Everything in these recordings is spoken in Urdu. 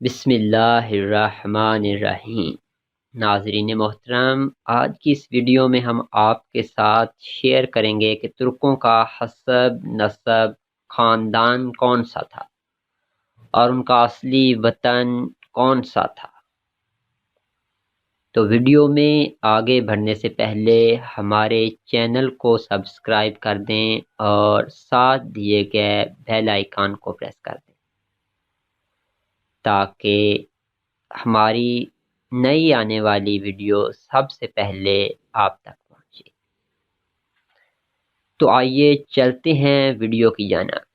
بسم اللہ الرحمن الرحیم۔ ناظرین محترم، آج کی اس ویڈیو میں ہم آپ کے ساتھ شیئر کریں گے کہ ترکوں کا حسب نسب خاندان کون سا تھا اور ان کا اصلی وطن کون سا تھا۔ تو ویڈیو میں آگے بڑھنے سے پہلے ہمارے چینل کو سبسکرائب کر دیں اور ساتھ دیے گئے بیل آئیکن کو پریس کر دیں تاکہ ہماری نئی آنے والی ویڈیو سب سے پہلے آپ تک پہنچے۔ تو آئیے چلتے ہیں ویڈیو کی جانب۔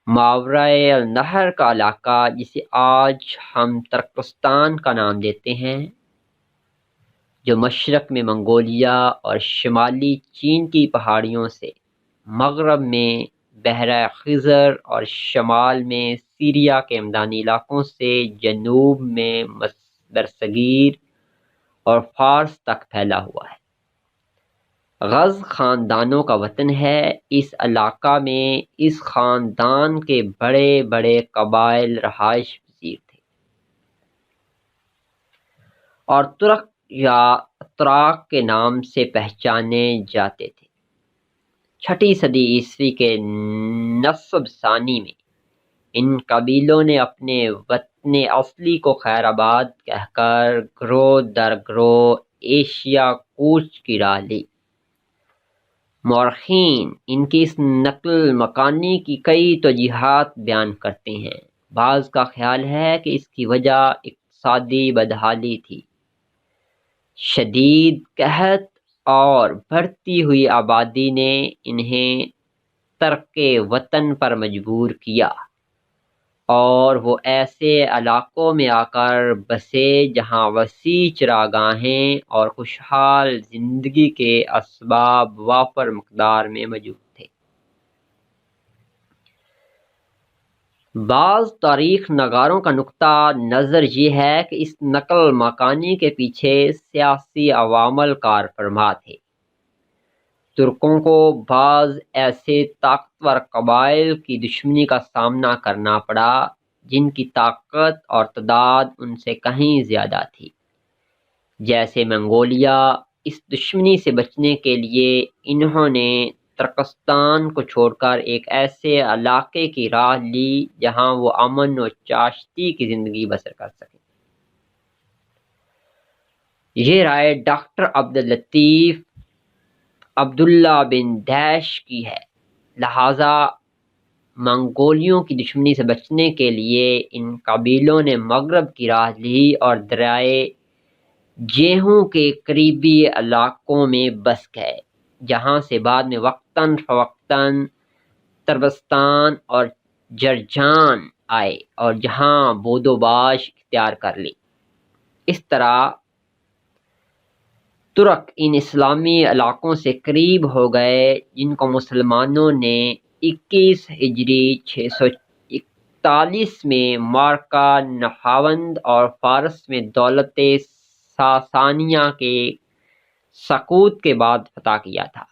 ماورائے النہر کا علاقہ، جسے آج ہم ترکستان کا نام دیتے ہیں، جو مشرق میں منگولیا اور شمالی چین کی پہاڑیوں سے، مغرب میں بحیرہ خزر اور شمال میں سیریا کے میدانی علاقوں سے جنوب میں برصغیر اور فارس تک پھیلا ہوا ہے۔ غز خاندانوں کا وطن ہے۔ اس علاقہ میں اس خاندان کے بڑے بڑے قبائل رہائش پذیر تھے اور ترک یا اتراک کے نام سے پہچانے جاتے تھے۔ 6 صدی عیسوی کے نصب ثانی میں ان قبیلوں نے اپنے وطن اصلی کو خیر آباد کہہ کر گروہ در گروہ ایشیا کوچ کی راہ لی۔ مورخین ان کی اس نقل مکانی کی کئی توجیہات بیان کرتے ہیں۔ بعض کا خیال ہے کہ اس کی وجہ اقتصادی بدحالی تھی۔ شدید قحط اور بڑھتی ہوئی آبادی نے انہیں ترک وطن پر مجبور کیا اور وہ ایسے علاقوں میں آ کر بسے جہاں وسیع چراگاہیں اور خوشحال زندگی کے اسباب وافر مقدار میں موجود تھے۔ بعض تاریخ نگاروں کا نقطہ نظر یہ ہے کہ اس نقل مکانی کے پیچھے سیاسی عوامل کار فرما تھے۔ ترکوں کو بعض ایسے طاقتور قبائل کی دشمنی کا سامنا کرنا پڑا جن کی طاقت اور تعداد ان سے کہیں زیادہ تھی، جیسے منگولیا۔ اس دشمنی سے بچنے کے لیے انہوں نے ترکستان کو چھوڑ کر ایک ایسے علاقے کی راہ لی جہاں وہ امن و چاشتی کی زندگی بسر کر سکیں۔ یہ رائے ڈاکٹر عبداللطیف عبداللہ بن دہش کی ہے۔ لہٰذا منگولیوں کی دشمنی سے بچنے کے لیے ان قبیلوں نے مغرب کی راہ لی اور دریائے جیہوں کے قریبی علاقوں میں بس گئے، جہاں سے بعد میں وقتاً فوقتاً تربستان اور جرجان آئے اور جہاں بود و باش اختیار کر لی۔ اس طرح ترک ان اسلامی علاقوں سے قریب ہو گئے جن کو مسلمانوں نے 21 ہجری 641 میں مارکہ نہاوند اور فارس میں دولت ساسانیہ کے سقوط کے بعد فتح کیا تھا۔